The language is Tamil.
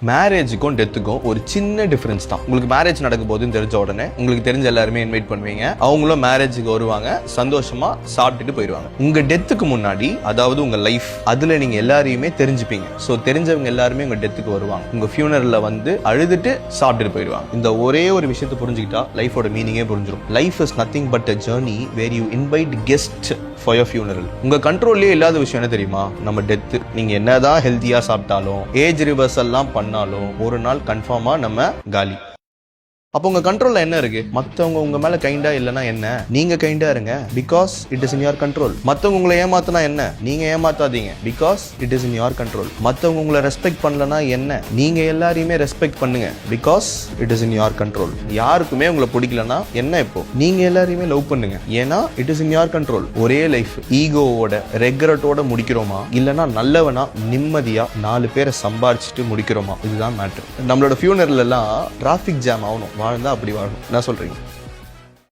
மேரேஜுக்கும் டெத்துக்கும் ஒரு சின்ன டிஃபரன்ஸ் தான். உங்களுக்கு மேரேஜ் நடக்கும் போதுன்னு தெரிஞ்ச உடனே உங்களுக்கு தெரிஞ்ச எல்லாருமே இன்வைட் பண்ணுவீங்க. அவங்களும் மேரேஜுக்கு வருவாங்க, சந்தோஷமா சாப்பிட்டுட்டு போயிடுவாங்க. உங்க டெத்துக்கு முன்னாடி, அதாவது உங்க லைஃப், அதுல நீங்க எல்லாரையுமே தெரிஞ்சுப்பீங்க. சோ தெரிஞ்சவங்க எல்லாருமே உங்க டெத்துக்கு வருவாங்க. உங்க ஃபியூனரல்ல வந்து அழுதுட்டு சாப்பிட்டுட்டு போயிடுவாங்க. இந்த ஒரே ஒரு விஷயத்தை புரிஞ்சுக்கிட்டா லைஃபோட மீனிங்கே புரிஞ்சிடும். Life is nothing but a journey where you invite guests for your funeral. உங்க கண்ட்ரோல்லே இல்லாத விஷயம் என்ன தெரியுமா? நம்ம டெத். நீங்க என்னதான் ஹெல்த்தியா சாப்பிட்டாலும், ஏஜ் ரிவர்சல்லாம் பண்ணாலும், ஒரு நாள் கன்ஃபார்மா நம்ம காலி. அப்போ உங்க கண்ட்ரோல்ல என்ன இருக்கு? மத்தவங்க உங்க மேல கைண்டா இல்லனா என்ன, நீங்க கைண்டா இருங்க, because it is in your control. மத்தவங்க உங்களை ஏமாத்தினா என்ன, நீங்க ஏமாத்தாதீங்க, because it is in your control. மத்தவங்க உங்களை ரெஸ்பெக்ட் பண்ணலனா என்ன, நீங்க எல்லாரையுமே ரெஸ்பெக்ட் பண்ணுங்க, because it is in your control. யாருக்குமே உங்களை பிடிக்கலனா என்ன, இப்போ நீங்க எல்லாரையுமே லவ் பண்ணுங்க, ஏன்னா it is in your control. ஒரே லைஃப் ஈகோவோட ரெக்ரெட்டோட முடிக்கிறோமா, இல்லனா நல்லவனா நிம்மதியா 4 பேரை சம்பாரிச்சுட்டு முடிக்கிறோமா, இதுதான் மேட்டர். நம்மளோட ஃபியூனரல் எல்லாம் டிராஃபிக் ஜாம் ஆகணும், வாழ்ந்தா அப்படி வாழணும். என்ன சொல்றீங்க?